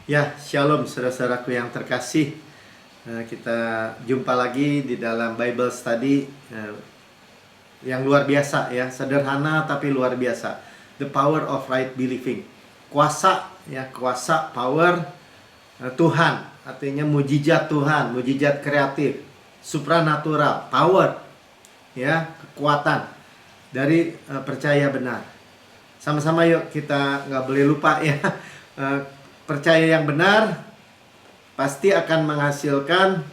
Ya, shalom saudara-saudaraku yang terkasih. Kita jumpa lagi di dalam Bible Study yang luar biasa ya, sederhana tapi luar biasa. The power of right believing. Kuasa ya, kuasa power Tuhan, artinya mujizat Tuhan, mujizat kreatif, supranatural, power ya, kekuatan dari percaya benar. Sama-sama yuk, kita nggak boleh lupa ya. Percaya yang benar pasti akan menghasilkan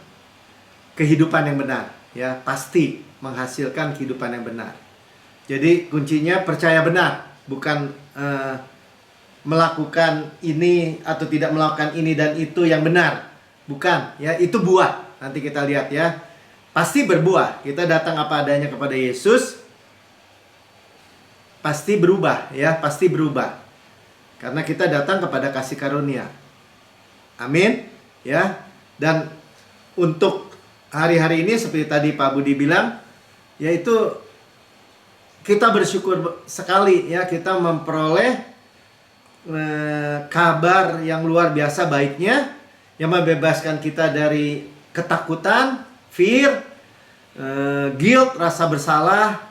kehidupan yang benar ya, pasti menghasilkan kehidupan yang benar. Jadi kuncinya percaya benar, bukan melakukan ini atau tidak melakukan ini dan itu yang benar. Bukan ya, itu buah. Nanti kita lihat ya. Pasti berbuah. Kita datang apa adanya kepada Yesus, pasti berubah ya, pasti berubah. Karena kita datang kepada kasih karunia. Amin. Ya. Dan untuk hari-hari ini seperti tadi Pak Budi bilang, yaitu kita bersyukur sekali ya, kita memperoleh kabar yang luar biasa baiknya, yang membebaskan kita dari ketakutan, fear, guilt, rasa bersalah.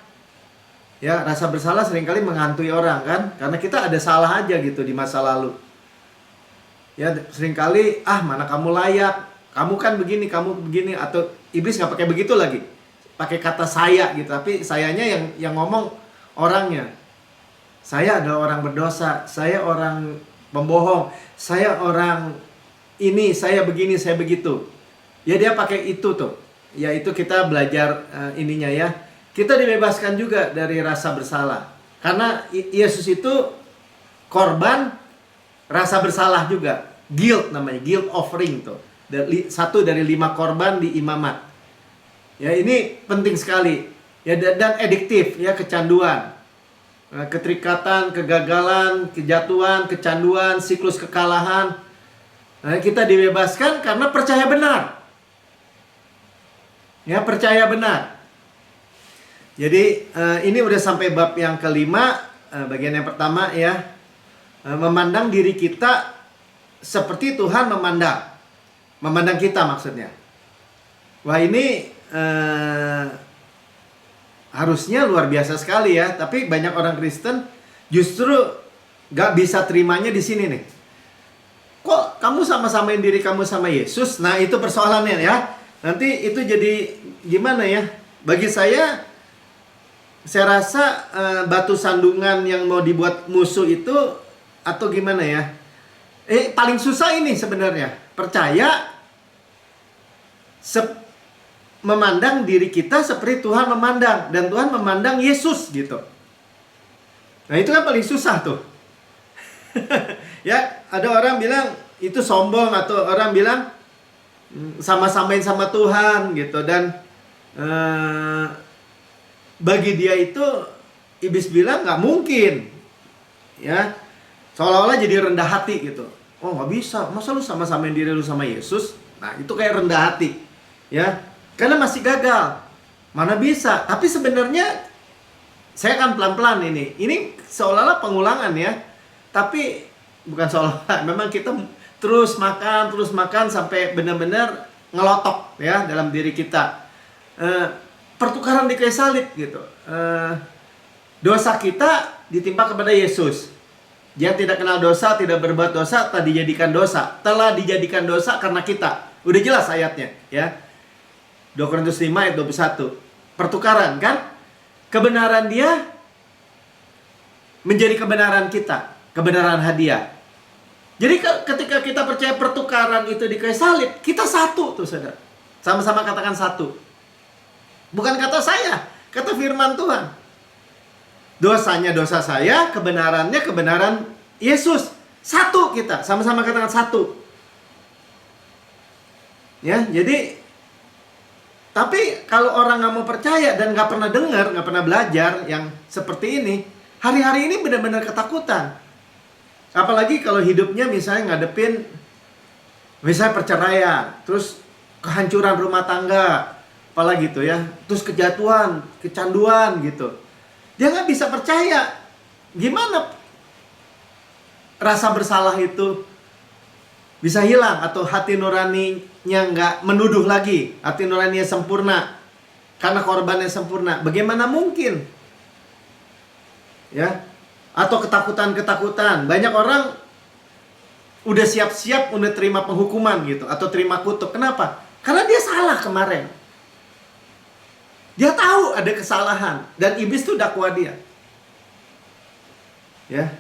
Ya, rasa bersalah seringkali menghantui orang kan, karena kita ada salah aja gitu di masa lalu. Ya, seringkali mana kamu layak, kamu kan begini, kamu begini, atau iblis nggak pakai begitu lagi, pakai kata saya gitu, tapi sayanya yang ngomong orangnya. Saya adalah orang berdosa, saya orang pembohong, saya orang ini, saya begini, saya begitu. Ya, dia pakai itu tuh. Ya, itu kita belajar ininya ya. Kita dibebaskan juga dari rasa bersalah. Karena Yesus itu korban rasa bersalah juga. Guilt namanya, guilt offering tuh. Satu dari 5 korban di imamat. Ya, ini penting sekali. Ya, dan adiktif ya, kecanduan. Keterikatan, kegagalan, kejatuhan, kecanduan, siklus kekalahan. Nah, kita dibebaskan karena percaya benar. Ya, percaya benar. Jadi ini udah sampai bab yang kelima, bagian yang pertama ya, memandang diri kita seperti Tuhan memandang kita maksudnya. Wah, ini harusnya luar biasa sekali ya, tapi banyak orang Kristen justru gak bisa terimanya di sini nih. Kok kamu sama-samain diri kamu sama Yesus? Nah, itu persoalannya ya. Nanti itu jadi gimana ya? Bagi saya rasa batu sandungan yang mau dibuat musuh itu, atau gimana ya, paling susah ini sebenarnya. Percaya memandang diri kita seperti Tuhan memandang, dan Tuhan memandang Yesus gitu. Nah, itu kan paling susah tuh. Ya, ada orang bilang itu sombong, atau orang bilang sama-samain sama Tuhan gitu. Dan bagi dia itu, iblis bilang nggak mungkin ya, seolah-olah jadi rendah hati gitu. Oh, nggak bisa, masa lu sama-samain diri lu sama Yesus? Nah, itu kayak rendah hati ya, karena masih gagal. Mana bisa. Tapi sebenarnya saya akan pelan-pelan ini seolah-olah pengulangan ya, tapi bukan seolah-olah. Memang kita terus makan sampai benar-benar ngelotok ya dalam diri kita. Pertukaran di kayu salib gitu. Dosa kita ditimpa kepada Yesus. Dia tidak kenal dosa, tidak berbuat dosa, telah dijadikan dosa. Telah dijadikan dosa karena kita. Udah jelas ayatnya ya. 2 Korintus 5 ayat 21. Pertukaran kan? Kebenaran dia menjadi kebenaran kita. Kebenaran hadiah. Jadi ketika kita percaya pertukaran itu di kayu salib, kita satu tuh saudara. Sama-sama katakan satu. Bukan kata saya, kata firman Tuhan. Dosanya dosa saya, kebenarannya kebenaran Yesus. Satu kita, sama-sama katakan satu. Ya, jadi tapi kalau orang nggak mau percaya dan nggak pernah dengar, nggak pernah belajar yang seperti ini, hari-hari ini benar-benar ketakutan. Apalagi kalau hidupnya misalnya ngadepin misalnya perceraian, terus kehancuran rumah tangga, apalagi gitu ya, terus kejatuhan, kecanduan gitu. Dia nggak bisa percaya. Gimana rasa bersalah itu bisa hilang, atau hati nuraninya nggak menuduh lagi, hati nuraninya sempurna karena korbannya sempurna. Bagaimana mungkin? Ya, atau ketakutan-ketakutan. Banyak orang udah siap-siap udah terima penghukuman gitu, atau terima kutuk. Kenapa? Karena dia salah kemarin. Dia tahu ada kesalahan dan iblis tuh dakwa dia. Ya.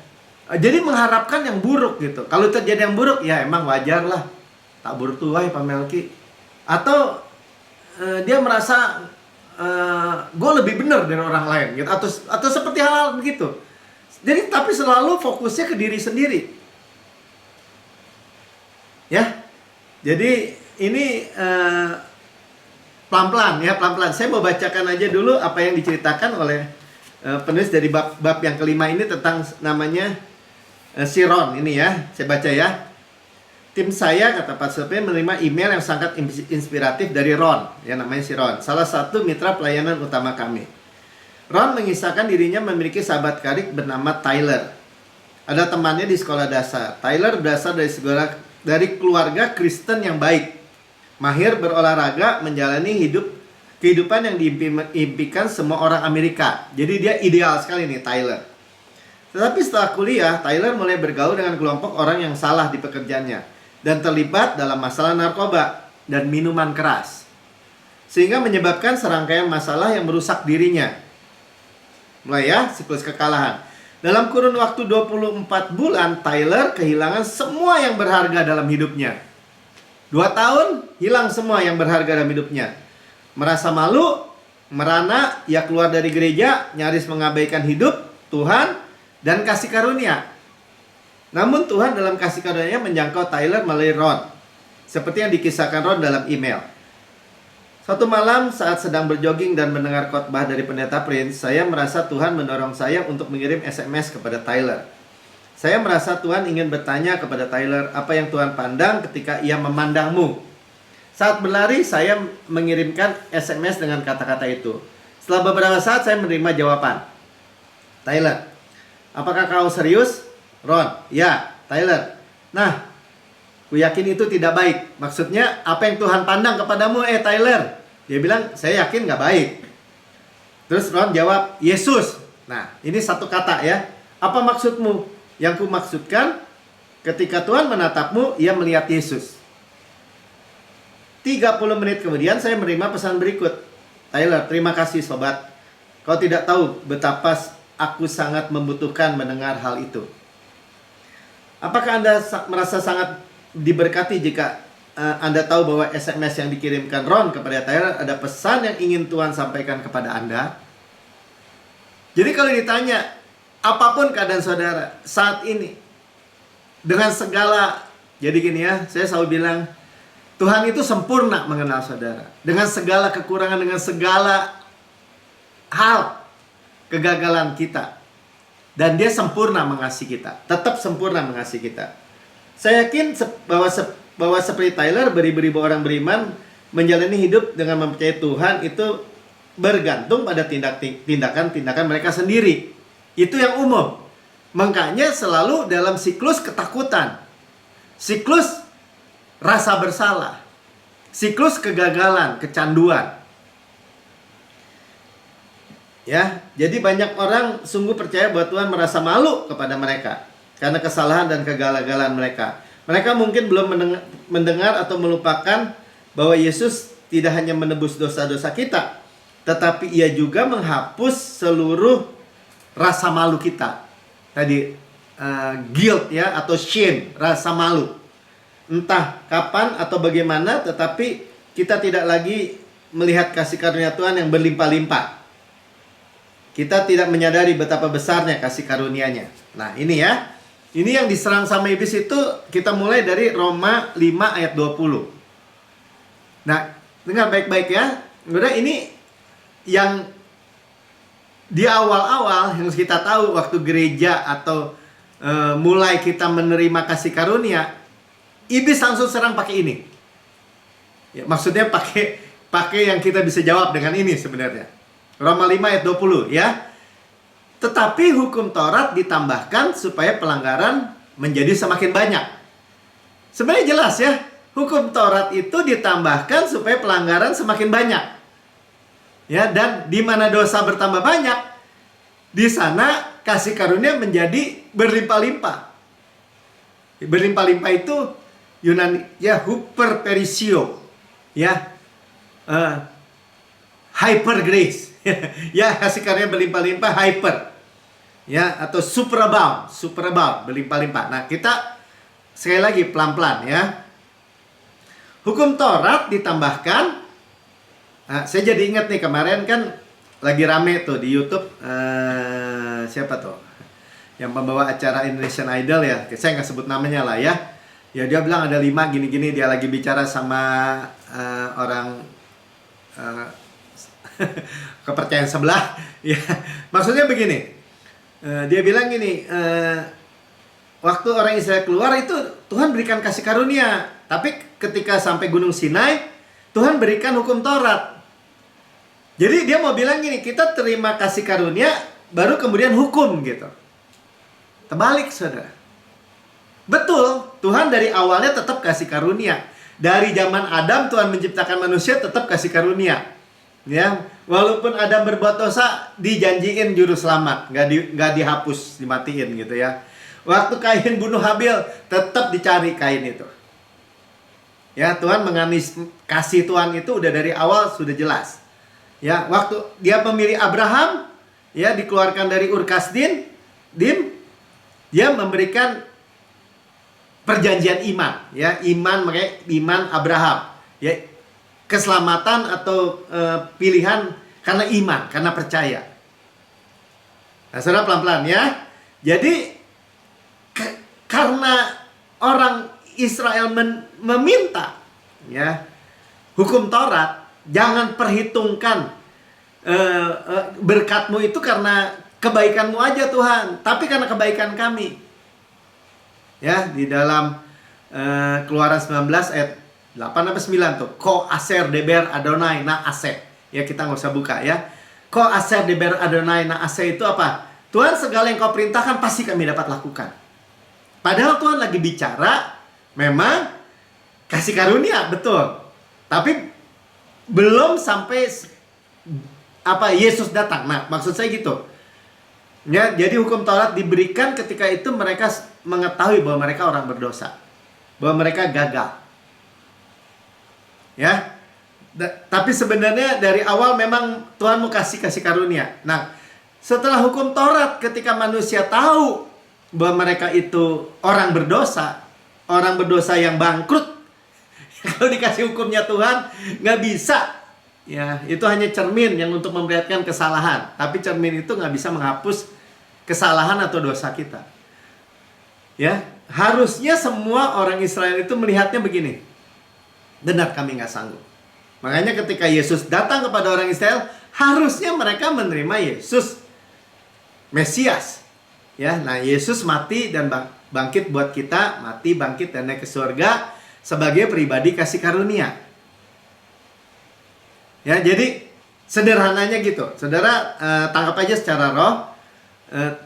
Jadi mengharapkan yang buruk gitu. Kalau terjadi yang buruk, ya emang wajar lah. Tak bertuai Pak Melki. Atau dia merasa gue lebih benar dari orang lain gitu, atau seperti hal-hal begitu. Jadi tapi selalu fokusnya ke diri sendiri. Ya. Jadi ini pelan-pelan ya, pelan-pelan. Saya mau bacakan aja dulu apa yang diceritakan oleh penulis dari bab yang kelima ini tentang namanya si Ron ini ya. Saya baca ya. Tim saya, kata Pak Sophia, menerima email yang sangat inspiratif dari Ron, yang namanya si Ron, salah satu mitra pelayanan utama kami. Ron mengisahkan dirinya memiliki sahabat karib bernama Tyler. Ada temannya di sekolah dasar. Tyler berasal dari keluarga Kristen yang baik, mahir berolahraga, menjalani kehidupan yang diimpikan semua orang Amerika. Jadi dia ideal sekali nih Tyler. Tetapi setelah kuliah, Tyler mulai bergaul dengan kelompok orang yang salah di pekerjaannya dan terlibat dalam masalah narkoba dan minuman keras, sehingga menyebabkan serangkaian masalah yang merusak dirinya. Mulai ya, siklus kekalahan. Dalam kurun waktu 24 bulan, Tyler kehilangan semua yang berharga dalam hidupnya. 2 tahun, hilang semua yang berharga dalam hidupnya. Merasa malu, merana, ia keluar dari gereja, nyaris mengabaikan hidup, Tuhan, dan kasih karunia. Namun Tuhan dalam kasih karunia menjangkau Tyler melalui Ron, seperti yang dikisahkan Ron dalam email. Suatu malam saat sedang berjoging dan mendengar khotbah dari pendeta Prince, saya merasa Tuhan mendorong saya untuk mengirim SMS kepada Tyler. Saya merasa Tuhan ingin bertanya kepada Tyler apa yang Tuhan pandang ketika ia memandangmu. Saat berlari, saya mengirimkan SMS dengan kata-kata itu. Setelah beberapa saat, saya menerima jawaban. Tyler, apakah kau serius? Ron, ya. Tyler, nah, ku yakin itu tidak baik. Maksudnya, apa yang Tuhan pandang kepadamu, Tyler? Dia bilang, saya yakin gak baik. Terus Ron jawab, Yesus. Nah, ini satu kata ya. Apa maksudmu? Yang ku maksudkan, ketika Tuhan menatapmu, ia melihat Yesus. 30 menit kemudian, saya menerima pesan berikut. Tyler, terima kasih sobat. Kau tidak tahu betapa aku sangat membutuhkan mendengar hal itu. Apakah Anda merasa sangat diberkati jika Anda tahu bahwa SMS yang dikirimkan Ron kepada Tyler ada pesan yang ingin Tuhan sampaikan kepada Anda? Jadi kalau ditanya, apapun keadaan saudara saat ini, dengan segala, jadi gini ya, saya selalu bilang, Tuhan itu sempurna mengenal saudara. Dengan segala kekurangan, dengan segala hal, kegagalan kita. Dan dia sempurna mengasihi kita. Tetap sempurna mengasihi kita. Saya yakin bahwa seperti Tyler, beribu-ribu orang beriman menjalani hidup dengan mempercayai Tuhan itu bergantung pada tindakan-tindakan mereka sendiri. Itu yang umum. Makanya selalu dalam siklus ketakutan, siklus rasa bersalah, siklus kegagalan, kecanduan. Ya, jadi banyak orang sungguh percaya bahwa Tuhan merasa malu kepada mereka karena kesalahan dan kegagalan mereka. Mereka mungkin belum mendengar atau melupakan bahwa Yesus tidak hanya menebus dosa-dosa kita, tetapi ia juga menghapus seluruh rasa malu kita. Tadi guilt ya, atau shame, rasa malu. Entah kapan atau bagaimana, tetapi kita tidak lagi melihat kasih karunia Tuhan yang berlimpah-limpah. Kita tidak menyadari betapa besarnya kasih karunia-Nya. Nah, ini ya. Ini yang diserang sama iblis itu kita mulai dari Roma 5 ayat 20. Nah, dengar baik-baik ya. Udah, ini yang di awal-awal yang kita tahu waktu gereja atau mulai kita menerima kasih karunia, iblis langsung serang pakai ini. Ya, maksudnya pakai yang kita bisa jawab dengan ini sebenarnya. Roma 5 ayat 20 ya. Tetapi hukum Taurat ditambahkan supaya pelanggaran menjadi semakin banyak. Sebenarnya jelas ya, hukum Taurat itu ditambahkan supaya pelanggaran semakin banyak. Ya, dan di mana dosa bertambah banyak, di sana kasih karunia menjadi berlimpah-limpah. Berlimpah-limpah itu Yunani ya hyperperisio, ya hyper grace, ya kasih karunia berlimpah-limpah hyper, ya atau superabound berlimpah-limpah. Nah kita sekali lagi pelan-pelan ya. Hukum Taurat ditambahkan. Nah, saya jadi ingat nih kemarin kan lagi rame tuh di YouTube siapa tuh yang pembawa acara Indonesian Idol ya, saya nggak sebut namanya lah ya. Ya dia bilang ada 5 gini-gini, dia lagi bicara sama orang kepercayaan sebelah. Ya maksudnya begini, dia bilang gini, waktu orang Israel keluar itu Tuhan berikan kasih karunia, tapi ketika sampai Gunung Sinai Tuhan berikan hukum Taurat. Jadi dia mau bilang gini, kita terima kasih karunia, baru kemudian hukum gitu. Terbalik saudara. Betul, Tuhan dari awalnya tetap kasih karunia. Dari zaman Adam Tuhan menciptakan manusia tetap kasih karunia. Ya, walaupun Adam berbuat dosa, dijanjiin juru selamat, nggak dihapus, dimatiin gitu ya. Waktu Kain bunuh Habil, tetap dicari Kain itu. Ya, Tuhan kasih Tuhan itu udah dari awal sudah jelas. Ya, waktu dia memilih Abraham, ya dikeluarkan dari Ur Kasdim, dia memberikan perjanjian iman, ya iman makanya iman Abraham, ya keselamatan atau pilihan karena iman, karena percaya. Nah, saudara pelan-pelan ya. Jadi karena orang Israel meminta, ya hukum Taurat. Jangan perhitungkan berkatmu itu karena kebaikanmu aja Tuhan, tapi karena kebaikan kami. Ya, di dalam Keluaran 19 ayat 8 sampai 9 tuh. Ko aser deber Adonai na ase. Ya, kita nggak usah buka ya. Ko aser deber Adonai na ase itu apa? Tuhan, segala yang kau perintahkan pasti kami dapat lakukan. Padahal Tuhan lagi bicara memang kasih karunia, betul. Tapi belum sampai Yesus datang. Nah, maksud saya gitu. Ya, jadi hukum Taurat diberikan ketika itu mereka mengetahui bahwa mereka orang berdosa, bahwa mereka gagal. Ya. Tapi sebenarnya dari awal memang Tuhan mau kasih karunia. Nah, setelah hukum Taurat ketika manusia tahu bahwa mereka itu orang berdosa yang bangkrut, kalau dikasih hukumnya Tuhan, nggak bisa. Ya, itu hanya cermin yang untuk memperlihatkan kesalahan. Tapi cermin itu nggak bisa menghapus kesalahan atau dosa kita. Ya, harusnya semua orang Israel itu melihatnya begini. Benar kami nggak sanggup. Makanya ketika Yesus datang kepada orang Israel, harusnya mereka menerima Yesus, Mesias. Ya, nah Yesus mati dan bangkit buat kita, mati, bangkit dan naik ke surga sebagai pribadi kasih karunia. Ya, jadi sederhananya gitu. Saudara tangkap aja secara roh.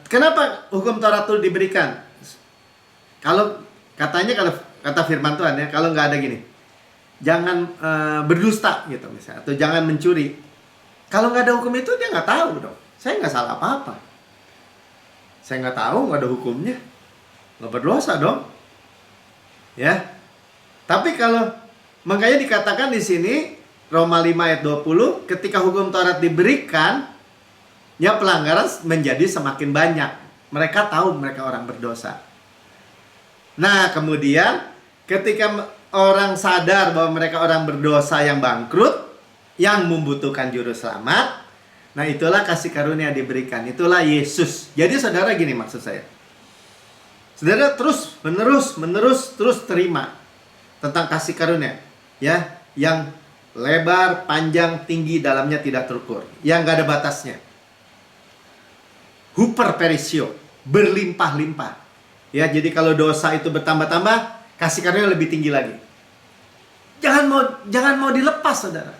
Kenapa hukum Taurat itu diberikan? Kalau kata firman Tuhan ya, kalau nggak ada gini, jangan berdusta gitu misalnya, atau jangan mencuri. Kalau nggak ada hukum itu dia nggak tahu dong. Saya nggak salah apa-apa. Saya nggak tahu, nggak ada hukumnya, nggak berdosa dong. Ya. Tapi makanya dikatakan di sini Roma 5 ayat 20, ketika hukum Taurat diberikan, ya pelanggaran menjadi semakin banyak. Mereka tahu mereka orang berdosa. Nah, kemudian ketika orang sadar bahwa mereka orang berdosa yang bangkrut, yang membutuhkan juru selamat, nah itulah kasih karunia diberikan. Itulah Yesus. Jadi saudara gini maksud saya. Saudara terus terima tentang kasih karunia, ya, yang lebar, panjang, tinggi, dalamnya tidak terukur, yang gak ada batasnya. Hyperperisio, berlimpah-limpah. Ya, jadi kalau dosa itu bertambah-tambah, kasih karunia lebih tinggi lagi. Jangan mau dilepas, saudara.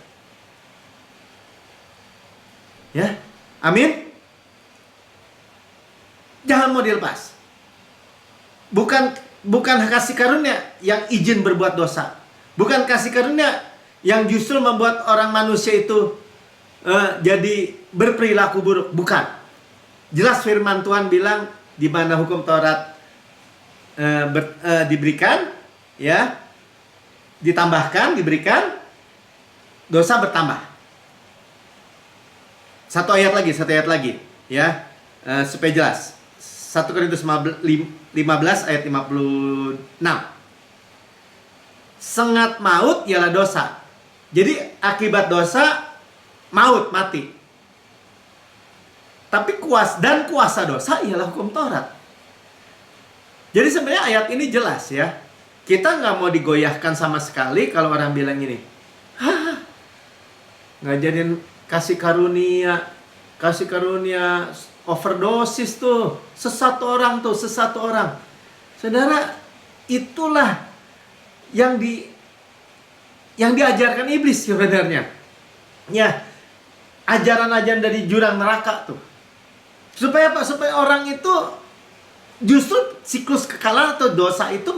Ya, amin. Jangan mau dilepas. Bukan bukan kasih karunia yang izin berbuat dosa. Bukan kasih karunia yang justru membuat orang manusia itu jadi berperilaku buruk. Bukan. Jelas firman Tuhan bilang di mana hukum Taurat diberikan, ya, ditambahkan, diberikan, dosa bertambah. Satu ayat lagi, ya, supaya jelas. 1 Korintus 15 ayat 56. Sengat maut ialah dosa. Jadi akibat dosa maut, mati. Tapi kuasa dosa ialah hukum Taurat. Jadi sebenarnya ayat ini jelas ya. Kita nggak mau digoyahkan sama sekali kalau orang bilang gini, ngajarin kasih karunia overdosis tuh, sesat orang. Saudara, itulah yang diajarkan iblis sebenarnya. Ya, ajaran-ajaran dari jurang neraka tuh. Supaya apa? Supaya orang itu justru siklus kekalahan atau dosa itu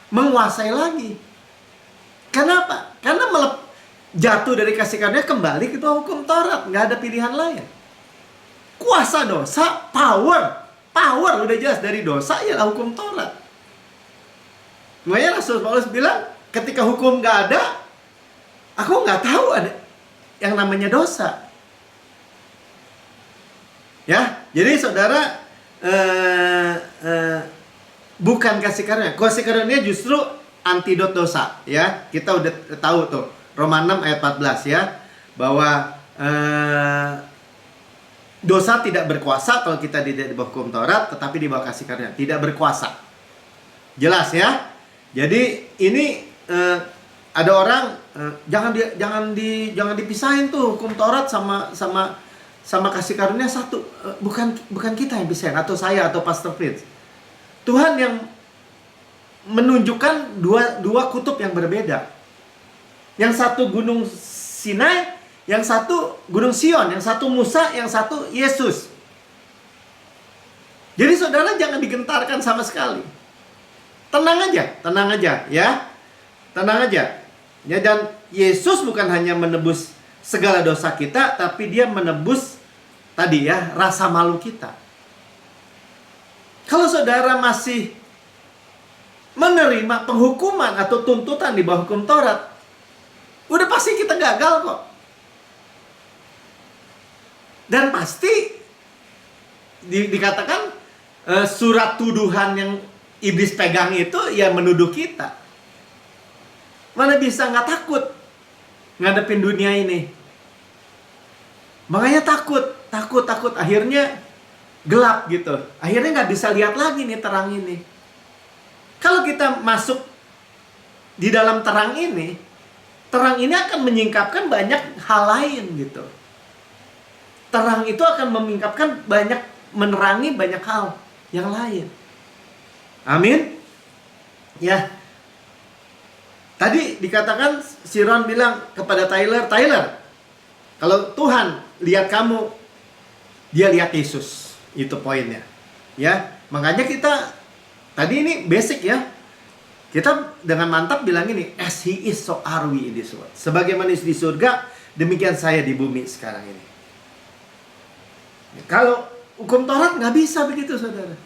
menguasai lagi. Kenapa? Karena jatuh dari kasih karunia kembali ke hukum Taurat, nggak ada pilihan lain. Kuasa dosa, power udah jelas dari dosa ialah hukum Taurat. Makanya Rasul Paulus bilang, ketika hukum nggak ada, aku nggak tahu ada yang namanya dosa. Ya, jadi saudara, bukan kasih karunia. Kasih karunia justru antidot dosa, ya. Kita udah tahu tuh, Roma 6 ayat 14 ya, bahwa dosa tidak berkuasa kalau kita tidak di bawah hukum Taurat, tetapi di bawah kasih karunia. Tidak berkuasa. Jelas ya. Jadi ini ada orang jangan dipisahin tuh hukum Taurat sama kasih karunia satu. Bukan kita yang pisahin, atau saya atau Pastor Fritz. Tuhan yang menunjukkan dua kutub yang berbeda. Yang satu gunung Sinai, yang satu gunung Sion, yang satu Musa, yang satu Yesus. Jadi saudara jangan digentarkan sama sekali. Tenang aja ya. Tenang aja. Ya, dan Yesus bukan hanya menebus segala dosa kita, tapi dia menebus tadi ya, rasa malu kita. Kalau saudara masih menerima penghukuman atau tuntutan di bawah hukum Taurat, udah pasti kita gagal kok. Dan pasti dikatakan surat tuduhan yang iblis pegang itu ya menuduh kita. Mana bisa nggak takut ngadepin dunia ini? Makanya takut. Akhirnya gelap gitu. Akhirnya nggak bisa lihat lagi nih terang ini. Kalau kita masuk di dalam terang ini akan menyingkapkan banyak hal lain gitu. Terang itu akan menerangi banyak hal yang lain. Amin. Ya. Tadi dikatakan si Ron bilang kepada Tyler, kalau Tuhan lihat kamu, dia lihat Yesus. Itu poinnya. Ya, makanya kita tadi ini basic ya. Kita dengan mantap bilang ini, as he is so are we in this world. Sebagaimana di surga, demikian saya di bumi sekarang ini. Kalau hukum Taurat nggak bisa begitu, saudara.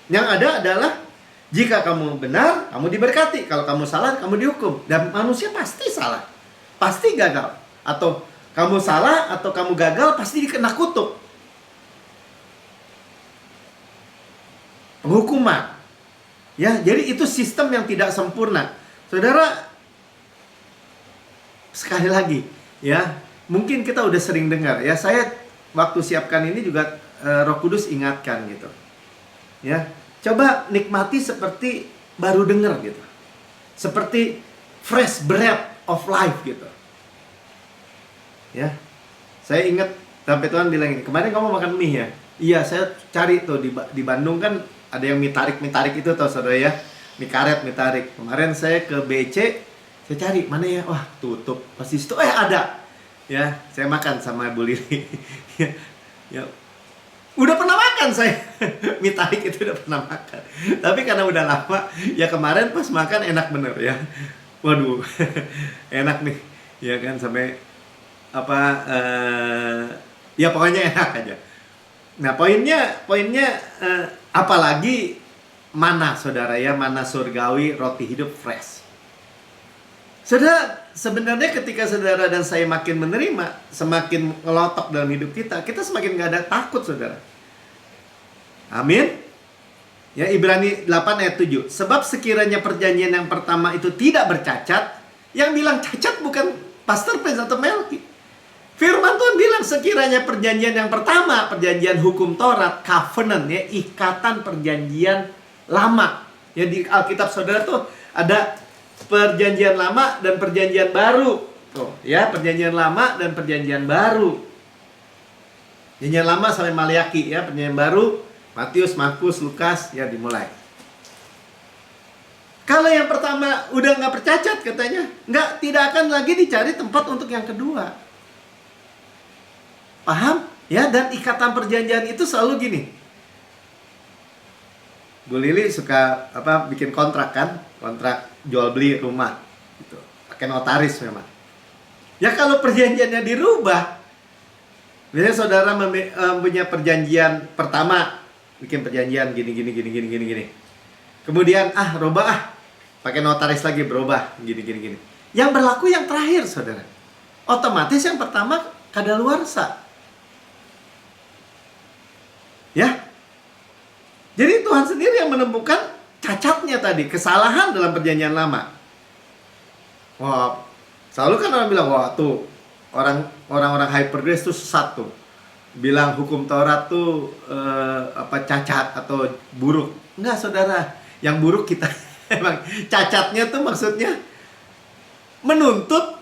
Yang ada adalah jika kamu benar, kamu diberkati. Kalau kamu salah, kamu dihukum. Dan manusia pasti salah, pasti gagal. Atau kamu salah atau kamu gagal, pasti dikena kutuk, penghukuman. Ya, jadi itu sistem yang tidak sempurna. Saudara, sekali lagi, ya, mungkin kita udah sering dengar. Ya, saya waktu siapkan ini juga Roh Kudus ingatkan gitu. Ya, coba nikmati seperti baru dengar gitu. Seperti fresh breath of life gitu. Ya. Saya ingat sampai Tuhan bilang ini, kemarin kamu makan mie ya? Iya, saya cari tuh di Bandung kan ada yang mie tarik itu tau saudara ya. Mie karet, mie tarik. Kemarin saya ke BC, saya cari mana ya? Wah, tutup. Pas di situ ada. Ya, saya makan sama Bu Lili. Ya. Udah pernah makan makan saya. Mie tarik itu udah pernah makan. Tapi karena udah lama, ya kemarin pas makan enak bener ya. Waduh, enak nih. Ya kan, sampai apa ya pokoknya enak aja. Nah, poinnya apalagi mana saudara ya, mana surgawi, roti hidup fresh. Saudara, sebenarnya ketika saudara dan saya makin menerima, semakin ngelotok dalam hidup kita, kita semakin gak ada takut, saudara. Amin. Ya, Ibrani 8 ayat 7. Sebab sekiranya perjanjian yang pertama itu tidak bercacat, yang bilang cacat bukan Pastor Prince atau Melki. Firman Tuhan bilang sekiranya perjanjian yang pertama, perjanjian hukum Taurat, covenant ya, ikatan perjanjian lama. Ya, di Alkitab saudara tuh ada perjanjian lama dan perjanjian baru. Tuh, ya, perjanjian lama dan perjanjian baru. Perjanjian lama sampai Maliaki ya, perjanjian baru Matius, Markus, Lukas ya dimulai. Kalau yang pertama udah nggak bercacat katanya, tidak akan lagi dicari tempat untuk yang kedua. Paham? Ya, dan ikatan perjanjian itu selalu gini. Bu Lili suka bikin kontrak kan? Kontrak jual beli rumah gitu. Pakai notaris memang. Ya kalau perjanjiannya dirubah, misalnya saudara punya perjanjian pertama, bikin perjanjian gini. Kemudian rubah pakai notaris lagi berubah gini. Yang berlaku yang terakhir, saudara. Otomatis yang pertama kadaluarsa. Ya. Jadi Tuhan sendiri yang menemukan cacatnya tadi, kesalahan dalam perjanjian lama. Wah, selalu kan orang bilang, wah tuh orang-orang hyper grace tuh sesat tuh. Bilang hukum Taurat tuh cacat atau buruk. Enggak, saudara. Yang buruk kita. Emang cacatnya tuh maksudnya menuntut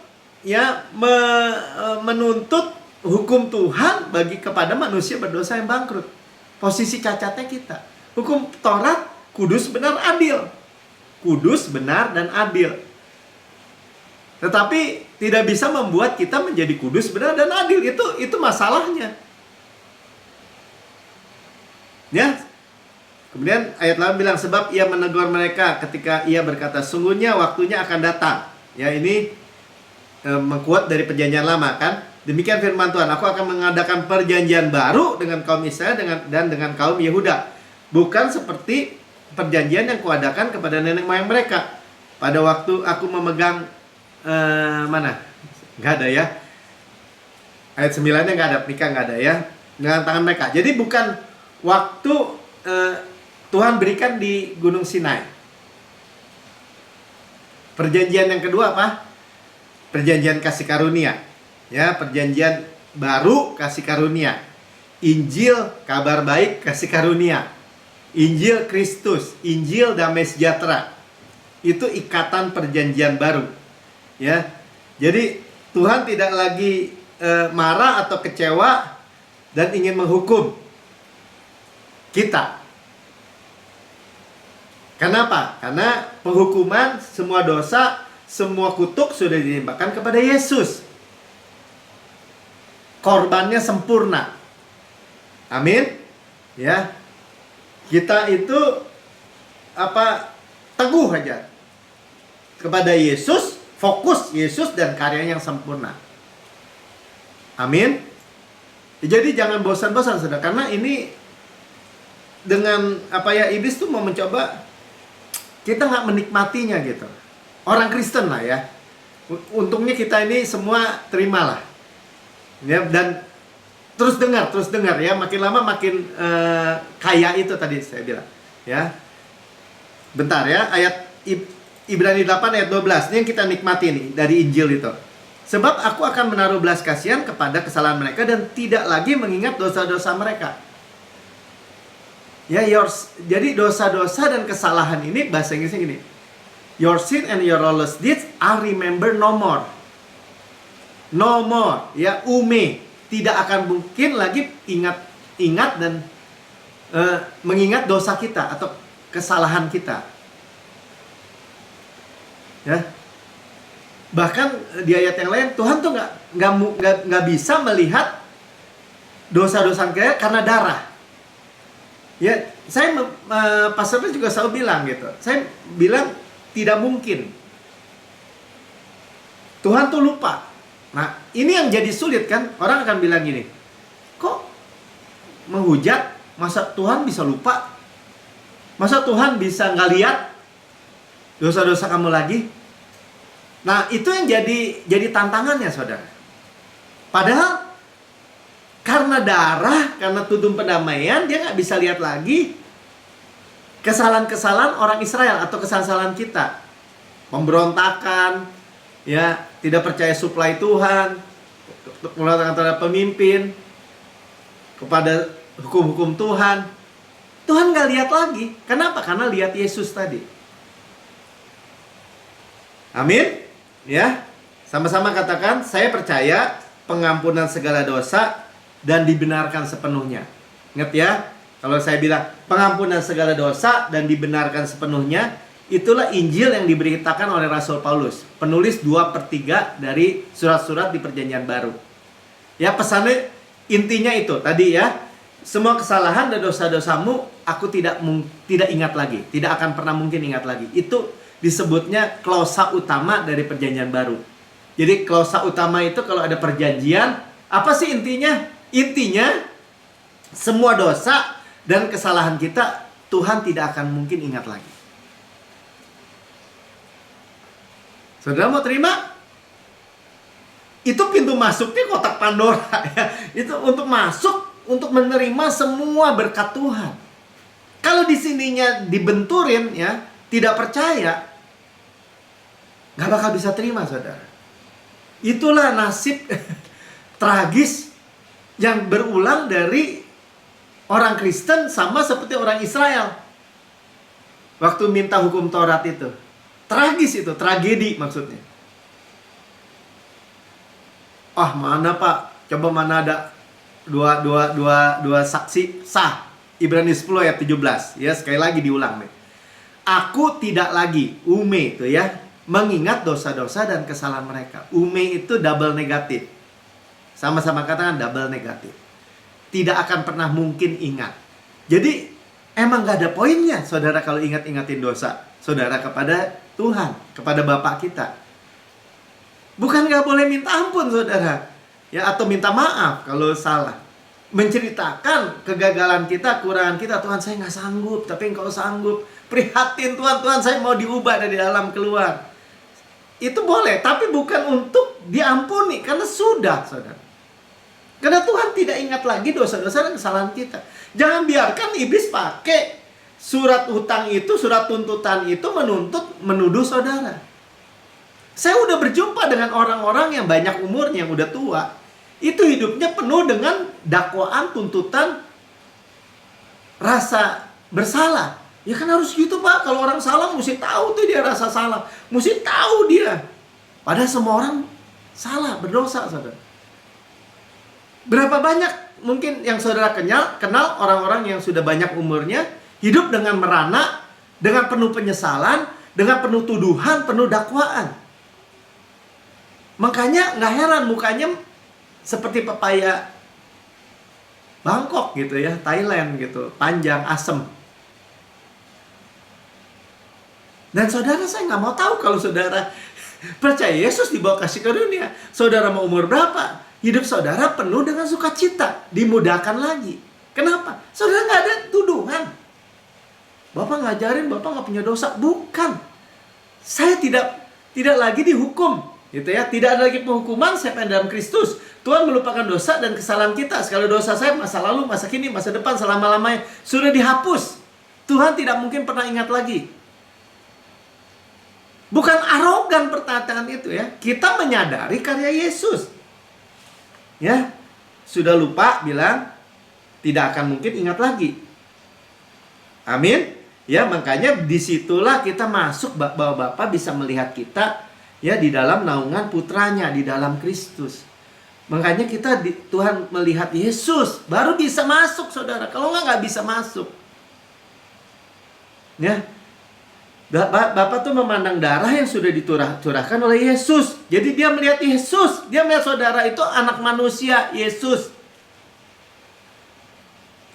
menuntut hukum Tuhan kepada manusia berdosa yang bangkrut. Posisi cacatnya kita. Hukum Taurat kudus, benar, adil. Kudus, benar, dan adil. Tetapi tidak bisa membuat kita menjadi kudus, benar, dan adil. Itu masalahnya. Ya. Kemudian ayat 8 bilang, sebab ia menegur mereka ketika ia berkata, sungguhnya waktunya akan datang. Ya, ini mengkuat dari perjanjian lama kan. Demikian firman Tuhan, aku akan mengadakan perjanjian baru dengan kaum Israel dan dengan kaum Yehuda. Bukan seperti perjanjian yang kuadakan kepada nenek moyang mereka. Pada waktu aku memegang mana? Nggak ada ya. Ayat 9-nya nggak ada, nikah nggak ada ya. Dengan tangan mereka. Jadi bukan waktu Tuhan berikan di Gunung Sinai. Perjanjian yang kedua apa? Perjanjian kasih karunia. Ya, perjanjian baru kasih karunia. Injil kabar baik kasih karunia. Injil Kristus, Injil damai sejahtera. Itu ikatan perjanjian baru. Ya. Jadi Tuhan tidak lagi marah atau kecewa dan ingin menghukum kita. Kenapa? Karena penghukuman semua dosa, semua kutuk sudah ditimpakan kepada Yesus. Korbannya sempurna. Amin. Ya. Kita itu teguh aja kepada Yesus, fokus Yesus dan karyanya yang sempurna. Amin. Jadi jangan bosan-bosan, saudara, karena ini dengan iblis tuh mau mencoba kita nggak menikmatinya gitu. Orang Kristen lah ya. Untungnya kita ini semua terimalah. Ya, dan terus dengar ya, makin lama makin kaya itu tadi saya bilang ya. Bentar ya, ayat Ibrani 8 ayat 12 ini yang kita nikmati nih dari Injil itu. Sebab aku akan menaruh belas kasihan kepada kesalahan mereka dan tidak lagi mengingat dosa-dosa mereka. Ya, jadi dosa-dosa dan kesalahan ini bahasa Inggrisnya gini. Your sin and your lawless deeds are remember no more. No more, ya, tidak akan mungkin lagi ingat dan mengingat dosa kita atau kesalahan kita. Ya. Bahkan di ayat yang lain Tuhan tuh nggak bisa melihat dosa-dosa kita karena darah. Ya, pastornya juga selalu bilang gitu. Saya bilang tidak mungkin. Tuhan tuh lupa. Nah, ini yang jadi sulit kan? Orang akan bilang gini, kok menghujat? Masa Tuhan bisa lupa? Masa Tuhan bisa nggak lihat dosa-dosa kamu lagi? Nah, itu yang jadi tantangannya, saudara. Padahal karena darah, karena tudung pendamaian, dia nggak bisa lihat lagi kesalahan-kesalahan orang Israel atau kesalahan kita. Pemberontakan, ya, tidak percaya suplai Tuhan, melakukan antara pemimpin, kepada hukum-hukum Tuhan. Tuhan nggak lihat lagi. Kenapa? Karena lihat Yesus tadi. Amin. Ya, sama-sama katakan, saya percaya pengampunan segala dosa dan dibenarkan sepenuhnya. Ingat ya, kalau saya bilang pengampunan segala dosa dan dibenarkan sepenuhnya, itulah Injil yang diberitakan oleh Rasul Paulus, penulis 2/3 dari surat-surat di Perjanjian Baru. Ya, pesannya intinya itu tadi ya, semua kesalahan dan dosa-dosamu aku tidak ingat lagi, tidak akan pernah mungkin ingat lagi. Itu disebutnya klausa utama dari Perjanjian Baru. Jadi klausa utama itu kalau ada perjanjian, apa sih intinya? Intinya semua dosa dan kesalahan kita Tuhan tidak akan mungkin ingat lagi. Saudara mau terima? Itu pintu masuknya kotak Pandora ya. Itu untuk masuk, untuk menerima semua berkat Tuhan. Kalau di sininya dibenturin ya, tidak percaya, nggak bakal bisa terima, saudara. Itulah nasib tragis yang berulang dari orang Kristen sama seperti orang Israel waktu minta hukum Taurat itu. Tragis itu, tragedi maksudnya. Ah, mana Pak? Coba mana ada dua saksi sah. Ibrani 10 ayat 17. Ya, sekali lagi diulang nih. Aku tidak lagi, ume itu ya, mengingat dosa-dosa dan kesalahan mereka. Ume itu double negatif. Sama-sama katakan double negatif. Tidak akan pernah mungkin ingat. Jadi emang gak ada poinnya, saudara, kalau ingat-ingatin dosa saudara kepada Tuhan, kepada Bapa kita. Bukan gak boleh minta ampun, saudara, ya, atau minta maaf kalau salah. Menceritakan kegagalan kita, kekurangan kita. Tuhan, saya gak sanggup, tapi Engkau sanggup. Prihatin Tuhan, Tuhan saya mau diubah dari dalam keluar. Itu boleh, tapi bukan untuk diampuni, karena sudah, saudara. Karena Tuhan tidak ingat lagi dosa-dosa dan kesalahan kita. Jangan biarkan iblis pakai surat hutang itu, surat tuntutan itu menuduh saudara. Saya udah berjumpa dengan orang-orang yang banyak umurnya, yang udah tua. Itu hidupnya penuh dengan dakwaan, tuntutan, rasa bersalah. Ya kan harus gitu, Pak. Kalau orang salah mesti tahu tuh dia rasa salah. Mesti tahu dia. Padahal semua orang salah, berdosa, saudara. Berapa banyak mungkin yang saudara kenal orang-orang yang sudah banyak umurnya, hidup dengan merana, dengan penuh penyesalan, dengan penuh tuduhan, penuh dakwaan. Makanya nggak heran mukanya seperti pepaya Bangkok gitu ya, Thailand gitu, panjang, asem. Dan saudara, saya nggak mau tahu kalau saudara percaya Yesus dibawa kasih karunia. Saudara mau umur berapa? Hidup saudara penuh dengan sukacita, dimudahkan lagi. Kenapa? Saudara nggak ada tuduhan. Bapak ngajarin, Bapak nggak punya dosa. Bukan. Saya tidak lagi dihukum, gitu ya. Tidak ada lagi penghukuman, saya dalam Kristus. Tuhan melupakan dosa dan kesalahan kita. Segala dosa saya, masa lalu, masa kini, masa depan, selama-lamanya sudah dihapus. Tuhan tidak mungkin pernah ingat lagi. Bukan arogan perkataan itu ya. Kita menyadari karya Yesus. Ya, sudah lupa bilang tidak akan mungkin ingat lagi. Amin. Ya, makanya disitulah kita masuk, bahwa Bapa bisa melihat kita ya di dalam naungan putranya, di dalam Kristus. Makanya Tuhan melihat Yesus baru bisa masuk, saudara. Kalau nggak bisa masuk. Ya, Bapak tuh memandang darah yang sudah dicurahkan oleh Yesus. Jadi dia melihat Yesus. Dia melihat saudara itu anak manusia, Yesus.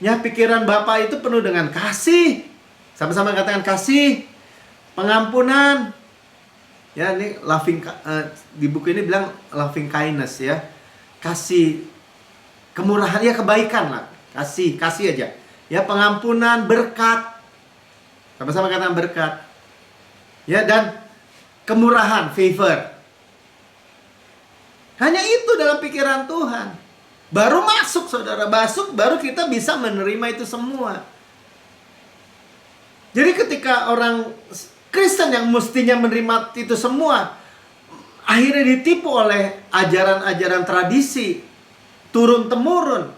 Ya, pikiran Bapa itu penuh dengan kasih. Sama-sama katakan kasih, pengampunan. Ya, ini di buku ini bilang loving kindness ya. Kasih, kemurahan, ya kebaikan lah. Kasih aja. Ya, pengampunan, berkat. Sama-sama katakan berkat. Ya, dan kemurahan, favor. Hanya itu dalam pikiran Tuhan. Baru masuk, saudara. Baru kita bisa menerima itu semua. Jadi ketika orang Kristen yang mestinya menerima itu semua, akhirnya ditipu oleh ajaran-ajaran tradisi, turun-temurun.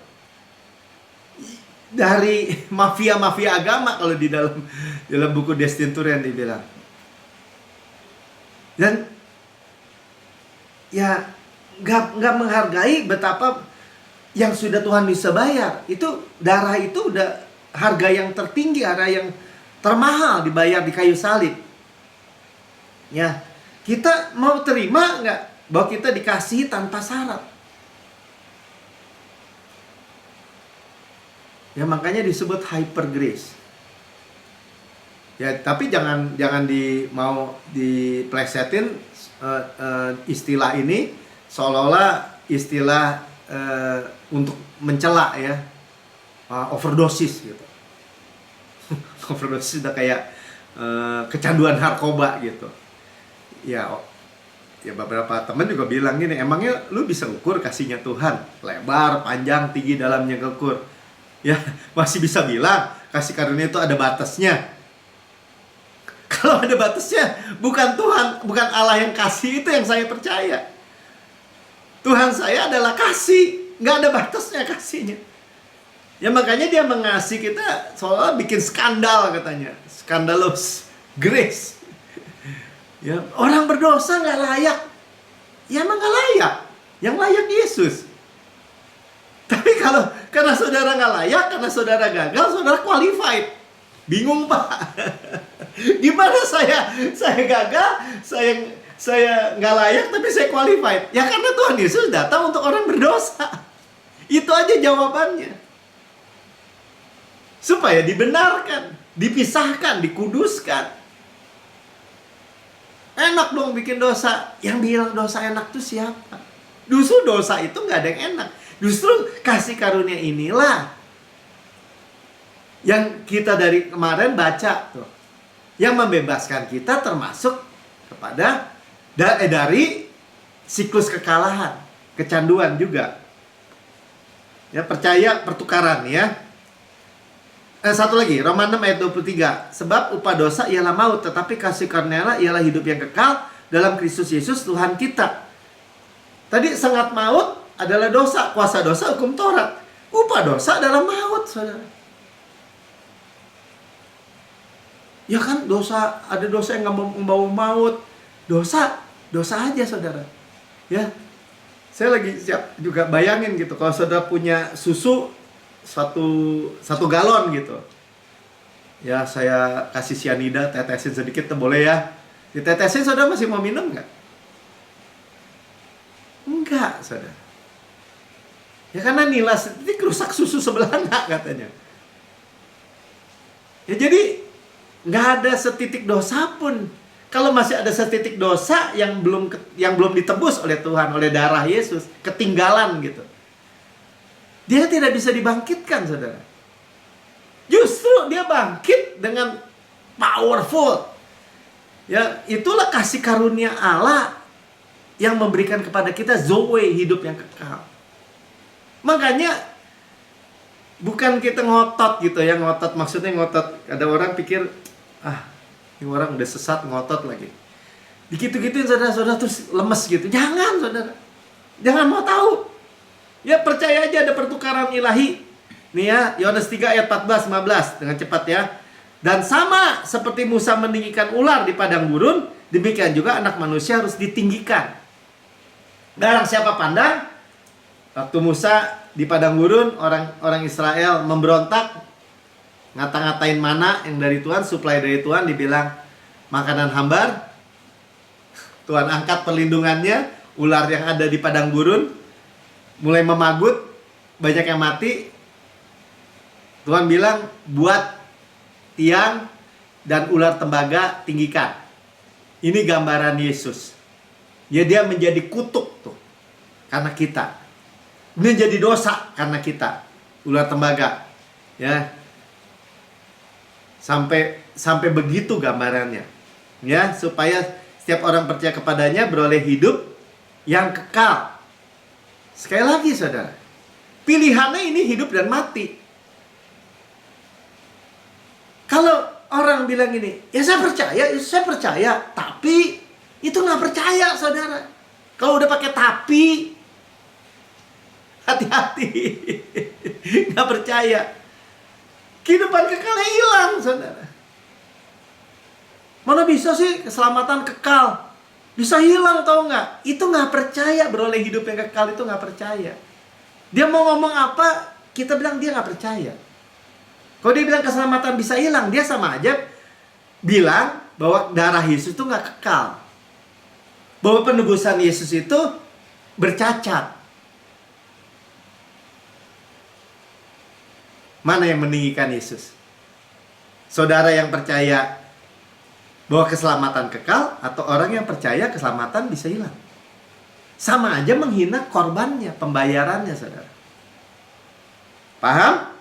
Dari mafia-mafia agama, kalau di dalam buku Destin Turian dibilang. Dan ya nggak menghargai betapa yang sudah Tuhan bisa bayar. Itu darah itu udah harga yang tertinggi, harga yang termahal dibayar di kayu salib. Ya, kita mau terima nggak bahwa kita dikasihi tanpa syarat? Ya, makanya disebut hyper grace. Ya, tapi jangan mau diplesetin istilah ini seolah-olah istilah untuk mencela ya, overdosis gitu. Overdosis udah kayak kecanduan narkoba gitu. Ya beberapa teman juga bilang gini, emangnya lu bisa ukur kasihnya Tuhan? Lebar, panjang, tinggi, dalamnya keukur. Ya, masih bisa bilang kasih karunia itu ada batasnya. Kalau ada batasnya, bukan Tuhan, bukan Allah yang kasih, itu yang saya percaya. Tuhan saya adalah kasih, nggak ada batasnya kasihnya. Ya, makanya dia mengasihi kita seolah bikin skandal katanya, skandalous grace. Ya, orang berdosa nggak layak. Ya, emang nggak layak. Yang layak Yesus. Tapi karena saudara nggak layak, karena saudara gagal, saudara qualified. Bingung, Pak. Gimana saya gagal, saya nggak layak, tapi saya qualified? Ya karena Tuhan Yesus datang untuk orang berdosa. Itu aja jawabannya. Supaya dibenarkan, dipisahkan, dikuduskan. Enak dong bikin dosa. Yang bilang dosa enak tuh siapa? Justru dosa itu nggak ada yang enak. Justru kasih karunia inilah yang kita dari kemarin baca tuh, yang membebaskan kita termasuk kepada dari siklus kekalahan, kecanduan juga. Ya, percaya pertukaran ya. Satu lagi, Roma 6 ayat 23. Sebab upah dosa ialah maut, tetapi kasih karunia ialah hidup yang kekal dalam Kristus Yesus Tuhan kita. Tadi sengat maut adalah dosa, kuasa dosa hukum Taurat. Upah dosa adalah maut, saudara. Ya kan, ada dosa yang membawa maut. Dosa aja, saudara. Ya, saya lagi siap juga bayangin gitu, kalau saudara punya susu satu galon gitu. Ya, saya kasih cyanida, tetesin sedikit tuh boleh ya. Ditetesin, saudara masih mau minum nggak? Enggak, saudara. Ya karena nilai setitik rusak susu sebelah anak katanya. Ya jadi nggak ada setitik dosa pun. Kalau masih ada setitik dosa yang belum ditebus oleh Tuhan, oleh darah Yesus, ketinggalan gitu. Dia tidak bisa dibangkitkan, saudara. Justru dia bangkit dengan powerful. Ya, itulah kasih karunia Allah yang memberikan kepada kita zoe, hidup yang kekal. Makanya bukan kita ngotot gitu ya, ngotot maksudnya ngotot. Ada orang pikir, ini orang udah sesat ngotot lagi. Digitu-gituin saudara-saudara terus lemes gitu. Jangan, saudara. Jangan mau tahu. Ya percaya aja ada pertukaran ilahi. Nih ya, Yohanes 3 ayat 14-15 dengan cepat ya. Dan sama seperti Musa meninggikan ular di padang gurun, demikian juga anak manusia harus ditinggikan. Barang siapa pandang, waktu Musa di padang gurun, orang Israel memberontak, ngata-ngatain mana yang dari Tuhan, suplai dari Tuhan, dibilang makanan hambar. Tuhan angkat perlindungannya, ular yang ada di padang gurun mulai memagut, banyak yang mati. Tuhan bilang, buat tiang dan ular tembaga tinggikan. Ini gambaran Yesus. Ya, dia menjadi kutuk tuh karena kita. Menjadi dosa karena kita. Ular tembaga. Ya. Sampai begitu gambarannya. Ya, supaya setiap orang percaya kepadanya beroleh hidup yang kekal. Sekali lagi saudara, pilihannya ini hidup dan mati. Kalau orang bilang gini, ya saya percaya, tapi itu nggak percaya saudara. Kalau udah pakai tapi, hati-hati, nggak percaya. Kehidupan kekalnya hilang saudara. Mana bisa sih keselamatan kekal? Bisa hilang, tahu nggak? Itu nggak percaya beroleh hidup yang kekal, itu nggak percaya. Dia mau ngomong apa, kita bilang dia nggak percaya. Kalau dia bilang keselamatan bisa hilang, dia sama aja bilang bahwa darah Yesus itu nggak kekal. Bahwa penebusan Yesus itu bercacat. Mana yang meninggikan Yesus? Saudara yang percaya bahwa keselamatan kekal, atau orang yang percaya keselamatan bisa hilang? Sama aja menghina korbannya, pembayarannya saudara. Paham?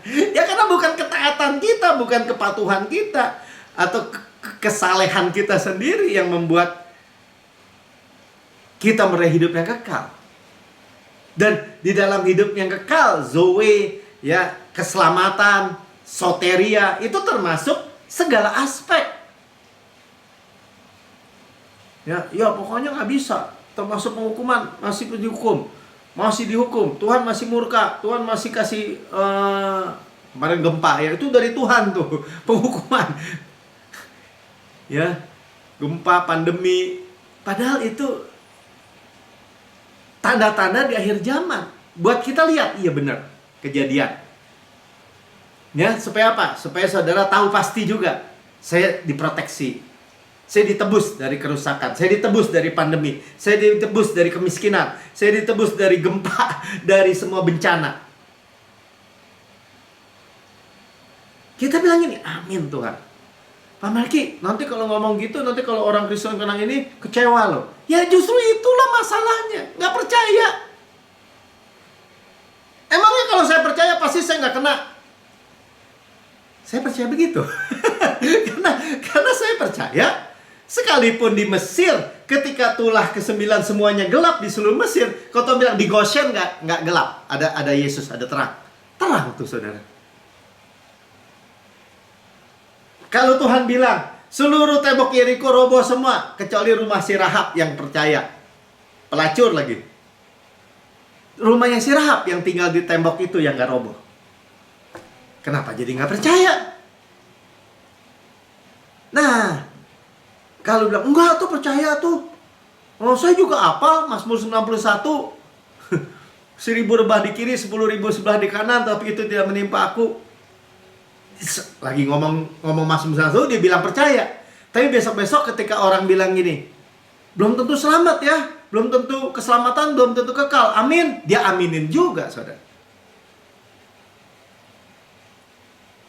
Ya karena bukan ketaatan kita, bukan kepatuhan kita, atau kesalehan kita sendiri yang membuat kita meraih hidup yang kekal. Dan di dalam hidup yang kekal, Zoe, ya, keselamatan, soteria, itu termasuk segala aspek. Ya pokoknya nggak bisa. Termasuk penghukuman, masih dihukum. Masih dihukum. Tuhan masih murka. Tuhan masih kasih kemarin gempa, ya itu dari Tuhan tuh, penghukuman. Ya, gempa, pandemi. Padahal itu tanda-tanda di akhir zaman. Buat kita lihat, iya benar, kejadian. Ya, supaya apa? Supaya saudara tahu pasti juga, saya diproteksi. Saya ditebus dari kerusakan, saya ditebus dari pandemi, saya ditebus dari kemiskinan, saya ditebus dari gempa, dari semua bencana. Kita bilang ini, amin Tuhan. Pak Marki, nanti kalau ngomong gitu, nanti kalau orang Kristen kena ini, kecewa loh. Ya justru itulah masalahnya, nggak percaya. Emangnya kalau saya percaya pasti saya nggak kena? Saya percaya begitu. karena saya percaya, sekalipun di Mesir, ketika tulah ke-9 semuanya gelap di seluruh Mesir, kau tahu bilang di Goshen nggak gelap, ada Yesus, ada terang. Terang tuh saudara. Kalau Tuhan bilang seluruh tembok Yeriko roboh semua kecuali rumah si Rahab yang percaya, pelacur lagi. Rumahnya si Rahab yang tinggal di tembok itu yang nggak roboh. Kenapa jadi nggak percaya? Nah, kalau bilang enggak tuh percaya tuh. Oh, saya juga hafal Mazmur 91. 1000 rebah di kiri, 10.000 sebelah di kanan, tapi itu tidak menimpa aku. Lagi ngomong Mazmur 91, dia bilang percaya. Tapi besok-besok ketika orang bilang gini, belum tentu selamat ya, belum tentu keselamatan, belum tentu kekal. Amin, dia aminin juga, saudara.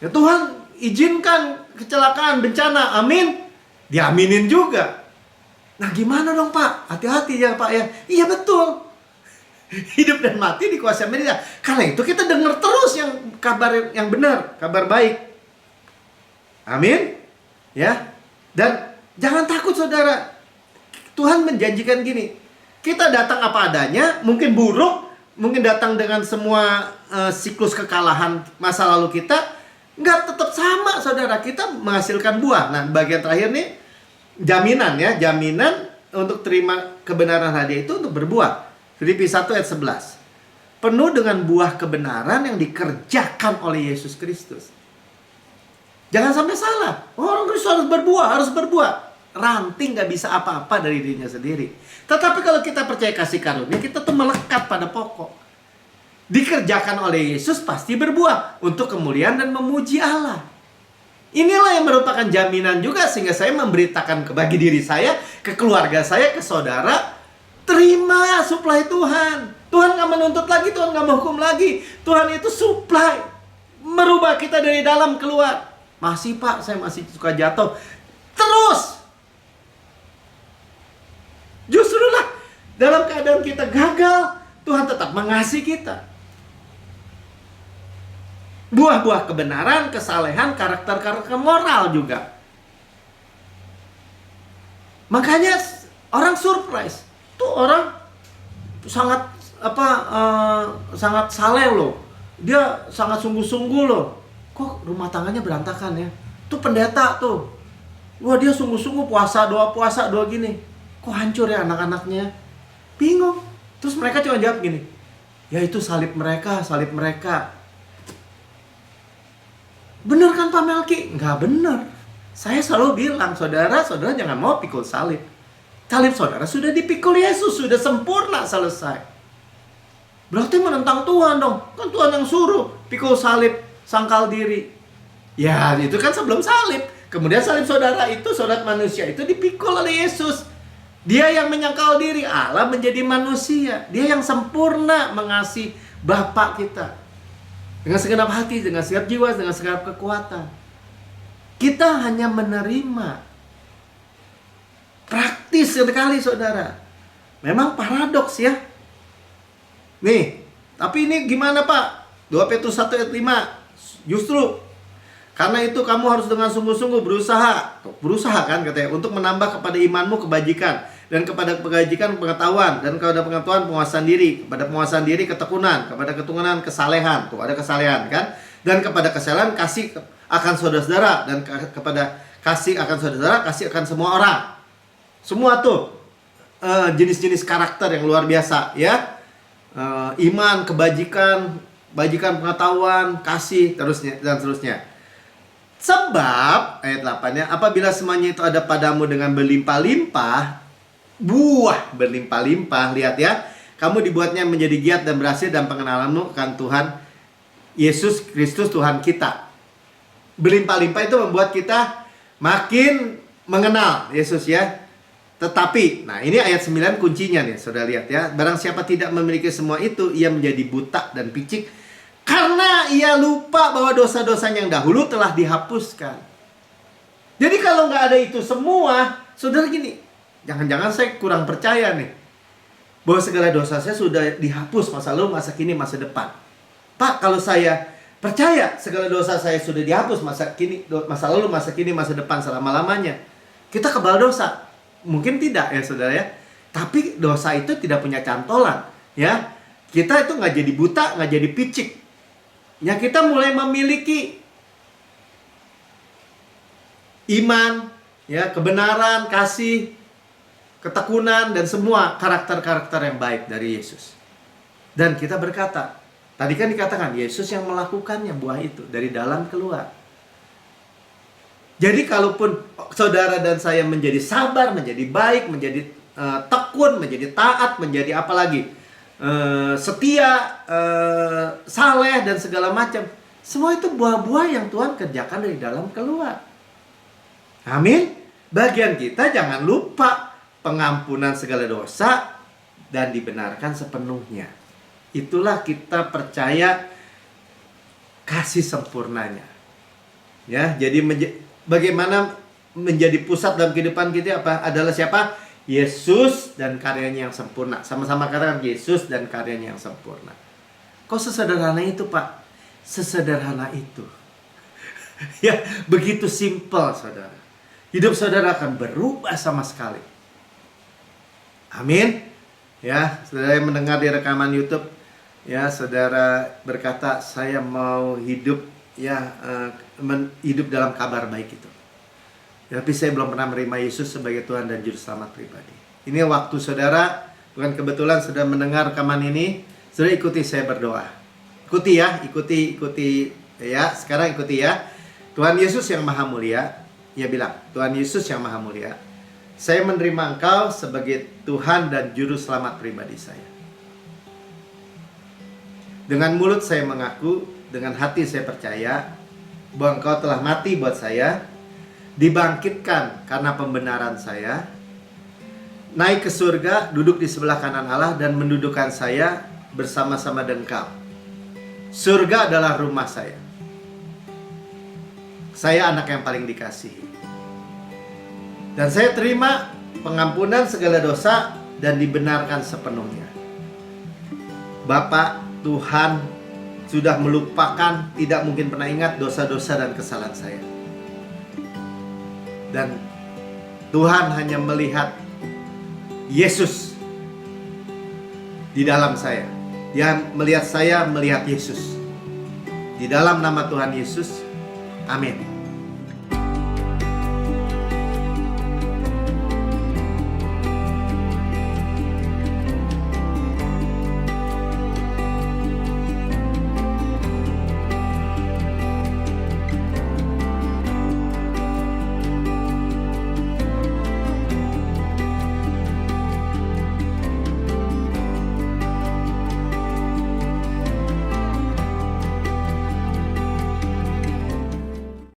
Ya Tuhan, izinkan kecelakaan, bencana, amin, dia aminin juga. Nah gimana dong Pak? Hati-hati ya Pak ya. Iya betul. Hidup dan mati dikuasai Allah. Karena itu kita dengar terus yang kabar yang benar, kabar baik. Amin. Ya. Dan jangan takut saudara. Tuhan menjanjikan gini. Kita datang apa adanya, mungkin buruk, mungkin datang dengan semua siklus kekalahan masa lalu kita, nggak tetap sama saudara. Kita menghasilkan buah. Nah bagian terakhir nih, jaminan ya, jaminan untuk terima kebenaran hadiah itu untuk berbuah. Filipi 1 ayat 11. Penuh dengan buah kebenaran yang dikerjakan oleh Yesus Kristus. Jangan sampai salah. Orang Kristus harus berbuah. Ranting gak bisa apa-apa dari dirinya sendiri. Tetapi kalau kita percaya kasih karunia, kita tuh melekat pada pokok. Dikerjakan oleh Yesus pasti berbuah untuk kemuliaan dan memuji Allah. Inilah yang merupakan jaminan juga sehingga saya memberitakan bagi diri saya, ke keluarga saya, ke saudara, terima suplai Tuhan. Tuhan nggak menuntut lagi, Tuhan nggak menghukum lagi. Tuhan itu supply, merubah kita dari dalam keluar. Masih Pak, saya masih suka jatuh. Terus, justru lah dalam keadaan kita gagal, Tuhan tetap mengasihi kita. Buah-buah kebenaran, kesalehan, karakter-karakter moral juga. Makanya orang surprise. Tuh orang sangat sangat saleh loh. Dia sangat sungguh-sungguh loh. Kok rumah tangganya berantakan ya? Tuh pendeta tuh. Wah, dia sungguh-sungguh puasa doa gini. Kok hancur ya anak-anaknya? Bingung. Terus mereka cuma jawab gini. Ya itu salib mereka. Bener kan Pak Melki? Nggak bener. Saya selalu bilang, saudara jangan mau pikul salib. Salib saudara sudah dipikul Yesus, sudah sempurna, selesai. Berarti menentang Tuhan dong. Kan Tuhan yang suruh pikul salib, sangkal diri. Ya itu kan sebelum salib. Kemudian salib saudara itu, saudara manusia itu dipikul oleh Yesus. Dia yang menyangkal diri, Allah menjadi manusia. Dia yang sempurna mengasihi Bapa kita. Dengan segenap hati, dengan segenap jiwa, dengan segenap kekuatan. Kita hanya menerima. Praktis sekali saudara. Memang paradoks ya. Nih, tapi ini gimana Pak? 2 Petrus 1 ayat 5. Justru karena itu kamu harus dengan sungguh-sungguh berusaha kan katanya, untuk menambah kepada imanmu kebajikan, dan kepada kebajikan pengetahuan, dan kepada pengetahuan penguasaan diri, kepada penguasaan diri ketekunan, kepada ketekunan kesalehan. Tuh ada kesalehan kan? Dan kepada kesalehan kasih akan saudara-saudara, dan kepada kasih akan saudara, kasih akan semua orang. Semua tuh jenis-jenis karakter yang luar biasa ya. Iman, kebajikan, pengetahuan, kasih, dan terusnya. Sebab, ayat 8-nya, apabila semuanya itu ada padamu dengan berlimpah-limpah, buah berlimpah-limpah, lihat ya, kamu dibuatnya menjadi giat dan berhasil dan pengenalanmu akan Tuhan Yesus Kristus Tuhan kita. Berlimpah-limpah itu membuat kita makin mengenal Yesus ya. Tetapi, nah ini ayat 9 kuncinya nih, saudara lihat ya. Barang siapa tidak memiliki semua itu, ia menjadi buta dan picik, karena ia lupa bahwa dosa-dosanya yang dahulu telah dihapuskan. Jadi kalau nggak ada itu semua, saudara gini, jangan-jangan saya kurang percaya nih, bahwa segala dosa saya sudah dihapus, masa lalu, masa kini, masa depan. Pak, kalau saya percaya segala dosa saya sudah dihapus, masa lalu, masa kini, masa depan, selama-lamanya, kita kebal dosa. Mungkin tidak ya saudara ya. Tapi dosa itu tidak punya cantolan ya. Kita itu nggak jadi buta, nggak jadi picik. Ya kita mulai memiliki iman, ya kebenaran, kasih, ketekunan, dan semua karakter-karakter yang baik dari Yesus. Dan kita berkata, tadi kan dikatakan Yesus yang melakukannya, buah itu dari dalam keluar. Jadi kalaupun saudara dan saya menjadi sabar, menjadi baik, menjadi tekun, menjadi taat, menjadi apa lagi? Setia, saleh, dan segala macam. Semua itu buah-buah yang Tuhan kerjakan dari dalam keluar. Amin. Bagian kita jangan lupa pengampunan segala dosa dan dibenarkan sepenuhnya. Itulah kita percaya kasih sempurnanya. Ya, jadi bagaimana menjadi pusat dalam kehidupan kita apa? Adalah siapa? Yesus dan karyanya yang sempurna. Sama-sama katakan Yesus dan karyanya yang sempurna. Kok sesederhana itu Pak? Sesederhana itu. Ya, begitu simpel saudara. Hidup saudara akan berubah sama sekali. Amin. Ya, saudara yang mendengar di rekaman YouTube, ya saudara berkata, saya mau hidup hidup dalam kabar baik itu. Tapi saya belum pernah menerima Yesus sebagai Tuhan dan Juru Selamat pribadi. Ini waktu saudara, bukan kebetulan sudah mendengar rekaman ini, saudara ikuti saya berdoa. Ikuti ya, ikuti ya. Sekarang ikuti ya. Tuhan Yesus yang Maha Mulia, ia bilang, Tuhan Yesus yang Maha Mulia, saya menerima Engkau sebagai Tuhan dan Juru Selamat pribadi saya. Dengan mulut saya mengaku, dengan hati saya percaya bahwa Engkau telah mati buat saya, dibangkitkan karena pembenaran saya, naik ke surga, duduk di sebelah kanan Allah, dan mendudukkan saya bersama-sama dengan Engkau. Surga adalah rumah saya. Saya anak yang paling dikasihi. Dan saya terima pengampunan segala dosa dan dibenarkan sepenuhnya. Bapa, Tuhan sudah melupakan, tidak mungkin pernah ingat dosa-dosa dan kesalahan saya. Dan Tuhan hanya melihat Yesus di dalam saya. Dia melihat saya, melihat Yesus. Di dalam nama Tuhan Yesus, amin.